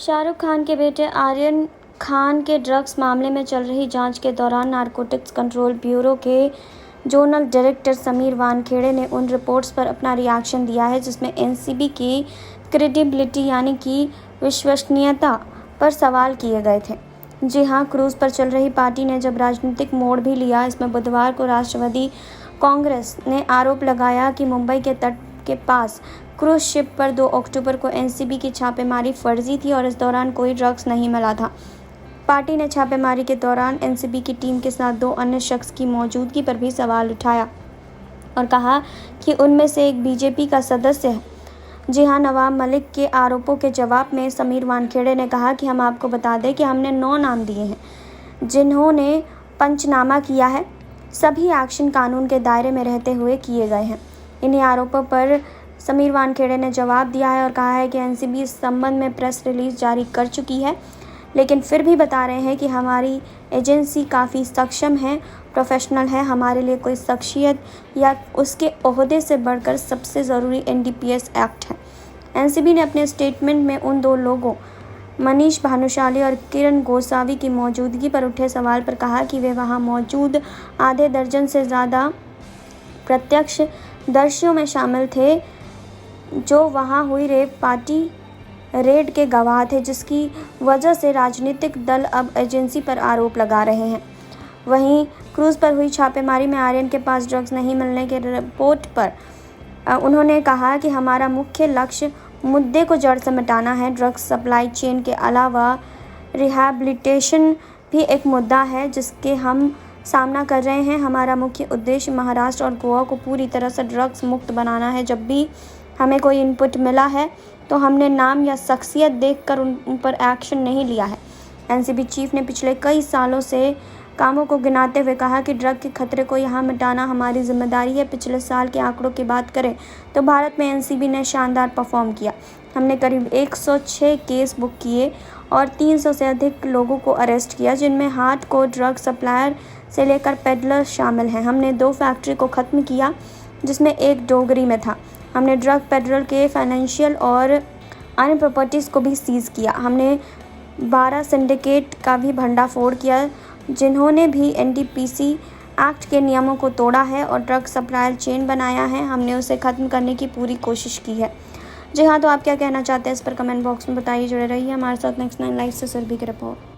शाहरुख खान के बेटे आर्यन खान के ड्रग्स मामले में चल रही जांच के दौरान नारकोटिक्स कंट्रोल ब्यूरो के जोनल डायरेक्टर समीर वानखेड़े ने उन रिपोर्ट्स पर अपना रिएक्शन दिया है जिसमें एनसीबी की क्रेडिबिलिटी यानी कि विश्वसनीयता पर सवाल किए गए थे। जी हां, क्रूज पर चल रही पार्टी ने जब राजनीतिक मोड़ भी लिया। इसमें बुधवार को राष्ट्रवादी कांग्रेस ने आरोप लगाया कि मुंबई के तट के पास क्रूज शिप पर 2 अक्टूबर को एनसीबी की छापेमारी फर्जी थी और इस दौरान कोई ड्रग्स नहीं मिला था। पार्टी ने छापेमारी के दौरान एनसीबी की टीम के साथ 2 अन्य शख्स की मौजूदगी पर भी सवाल उठाया और कहा कि उनमें से एक बीजेपी का सदस्य है। जी हां, नवाब मलिक के आरोपों के जवाब में समीर वानखेड़े ने कहा कि हम आपको बता दें कि हमने 9 नाम दिए हैं जिन्होंने पंचनामा किया है। सभी एक्शन कानून के दायरे में रहते हुए किए गए हैं। इन्हीं आरोपों पर समीर वानखेड़े ने जवाब दिया है और कहा है कि एनसीबी इस संबंध में प्रेस रिलीज जारी कर चुकी है, लेकिन फिर भी बता रहे हैं कि हमारी एजेंसी काफ़ी सक्षम है, प्रोफेशनल है। हमारे लिए कोई शख्सियत या उसके ओहदे से बढ़कर सबसे ज़रूरी एनडीपीएस एक्ट है। एनसीबी ने अपने स्टेटमेंट में उन 2 लोगों मनीष भानुशाली और किरण गोसावी की मौजूदगी पर उठे सवाल पर कहा कि वे वहां मौजूद आधे दर्जन से ज़्यादा प्रत्यक्षदर्शियों में शामिल थे जो वहां हुई रेड के गवाह थे, जिसकी वजह से राजनीतिक दल अब एजेंसी पर आरोप लगा रहे हैं। वहीं क्रूज पर हुई छापेमारी में आर्यन के पास ड्रग्स नहीं मिलने के रिपोर्ट पर उन्होंने कहा कि हमारा मुख्य लक्ष्य मुद्दे को जड़ से मिटाना है। ड्रग्स सप्लाई चेन के अलावा रिहैबिलिटेशन भी एक मुद्दा है जिसके हम सामना कर रहे हैं। हमारा मुख्य उद्देश्य महाराष्ट्र और गोवा को पूरी तरह से ड्रग्स मुक्त बनाना है। जब भी हमें कोई इनपुट मिला है तो हमने नाम या शख्सियत देखकर उन पर एक्शन नहीं लिया है। एनसीबी चीफ ने पिछले कई सालों से कामों को गिनाते हुए कहा कि ड्रग के खतरे को यहाँ मिटाना हमारी जिम्मेदारी है। पिछले साल के आंकड़ों की बात करें तो भारत में एनसीबी ने शानदार परफॉर्म किया। हमने करीब 106 केस बुक किए और 300 से अधिक लोगों को अरेस्ट किया, जिनमें हार्डकोर ड्रग सप्लायर से लेकर पेडलर शामिल हैं। हमने 2 फैक्ट्री को ख़त्म किया जिसमें एक डोगरी में था। हमने ड्रग पेडलर के फाइनेंशियल और अन्य प्रॉपर्टीज़ को भी सीज़ किया। हमने 12 सिंडिकेट का भी भंडाफोड़ किया जिन्होंने भी एनडीपीसी एक्ट के नियमों को तोड़ा है और ड्रग सप्लायर चेन बनाया है। हमने उसे ख़त्म करने की पूरी कोशिश की है। जी हाँ, तो आप क्या कहना चाहते हैं इस पर कमेंट बॉक्स में बताइए। जुड़े रहिए हमारे साथ नेक्स्ट 9 लाइव से सुरभि की रिपोर्ट।